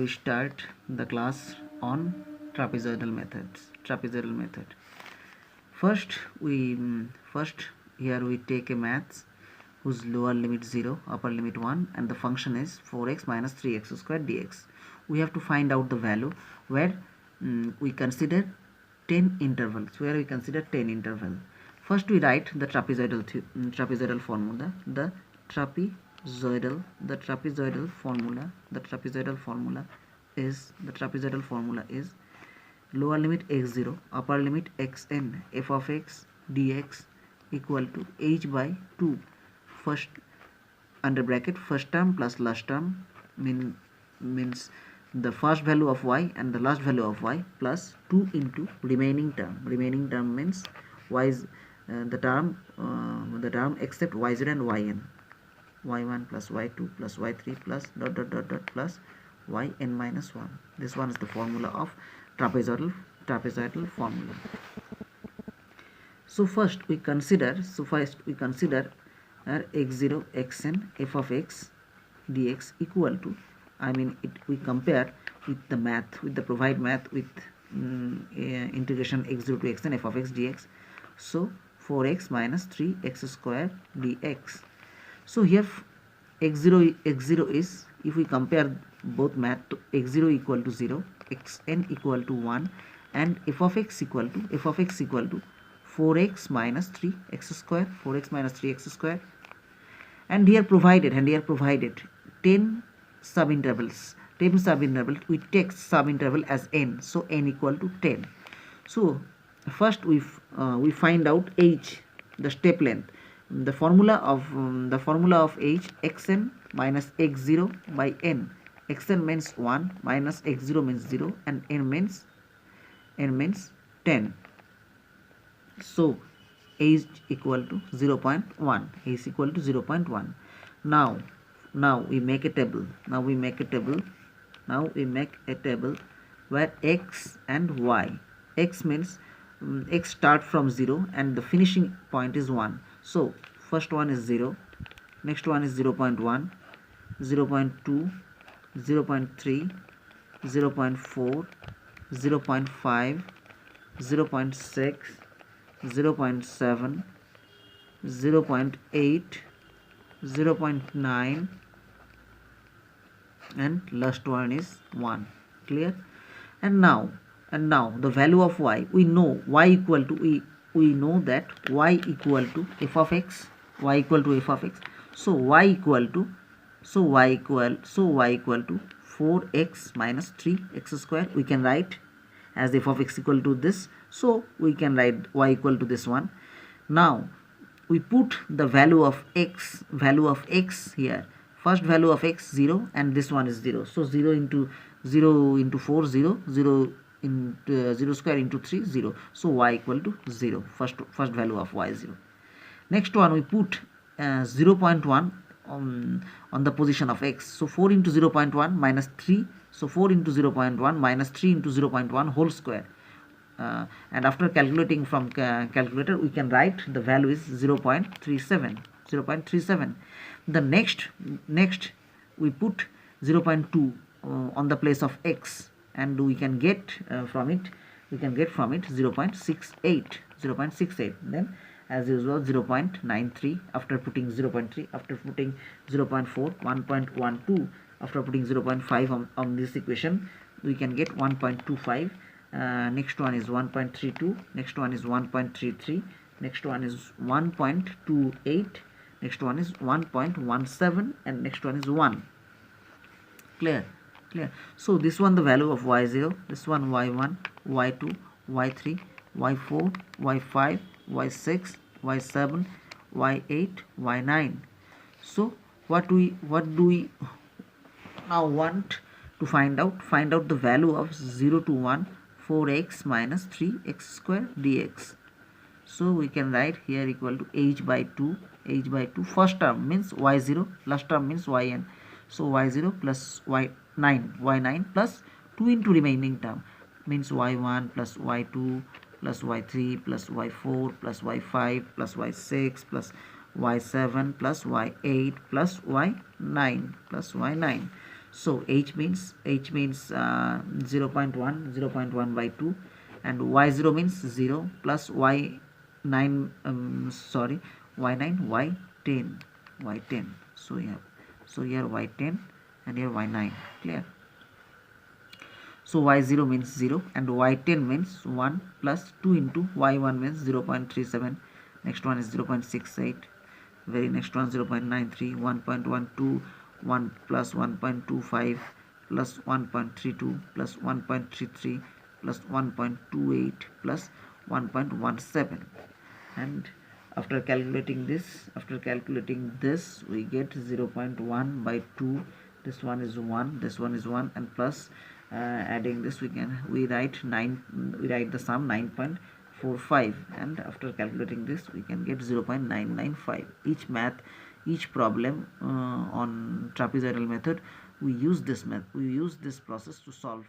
we start the class on trapezoidal method. First here we take a maths whose lower limit 0, upper limit 1, and the function is 4x minus 3x squared dx. We have to find out the value where we consider 10 intervals. First we write the trapezoidal formula. The trapezoidal formula is lower limit x0, upper limit xn, f of x dx equal to h by 2, first under bracket first term plus last term, means the first value of y and the last value of y, plus 2 into remaining term means y is the term except y0 and yn, y1 plus y2 plus y3 plus dot plus yn minus 1. This one is the formula of trapezoidal formula. So first we consider x0 xn f of x dx equal to, we compare with the provide math with integration x0 to xn f of x dx. So 4x minus 3x square dx. So here x0 is, if we compare both math, to x0 equal to 0, xn equal to 1, and f of x equal to 4x minus 3x square, and here provided 10 subintervals. We take subinterval as n, so n equal to 10. So first we find out h, the step length. The formula of h, xn minus x0 by n. Xn means 1, minus x0 means 0, and n means 10. So h equal to 0.1. Now we make a table. Where x and y. X means x start from 0 and the finishing point is 1. So first one is 0, next one is 0.1, 0.2, 0.3, 0.4, 0.5, 0.6, 0.7, 0.8, 0.9, and last one is 1. Clear? And now the value of y, we know y equal to, we know that y equal to f of x. So y equal to 4x minus 3x square. We can write as f of x equal to this, so we can write y equal to this one. Now we put the value of x here. First value of x 0, and this one is 0. So 0 into 4, 0, 0 into 0 square into 3, 0. So y equal to 0. First value of y is 0. Next one we put 0.1 on the position of x. So 4 into 0.1 minus 3. So 4 into 0.1 minus 3 into 0.1 whole square. And after calculating from calculator, we can write the value is 0.37. The next we put 0.2 on the place of x, and we can get from it 0.68. Then as usual 0.93 after putting 0.3, after putting 0.4, 1.12, after putting 0.5 on this equation, we can get 1.25. Next one is 1.32, next one is 1.33, next one is 1.28, next one is 1.17, and next one is 1. Clear? So this one the value of y0, this one y1, y2, y3, y4, y5, y6, y7, y8, y9. So what do we now want to find out? The value of 0 to 1, 4x minus 3x square dx. So we can write here equal to h by 2. First term means y0, last term means yn. So y0 plus y9 plus 2 into remaining term means y1 plus y2 plus y3 plus y4 plus y5 plus y6 plus y7 plus y8 plus y9 plus y9. So h means 0.1 0.1 by 2, and y0 means 0 plus y9 y9 y10. So here y10 and here y9. Clear? So y0 means 0 and y10 means 1 plus 2 into y1 means 0.37. Next one is 0.68. Very next one 0.93, 1.12, 1 plus 1.25 plus 1.32 plus 1.33 plus 1.28 plus 1.17. And after calculating this we get 0.1 by 2. This one is 1, this one is 1, and plus adding this we write the sum 9.45, and after calculating this we can get 0.995. Each problem on trapezoidal method we use this process to solve.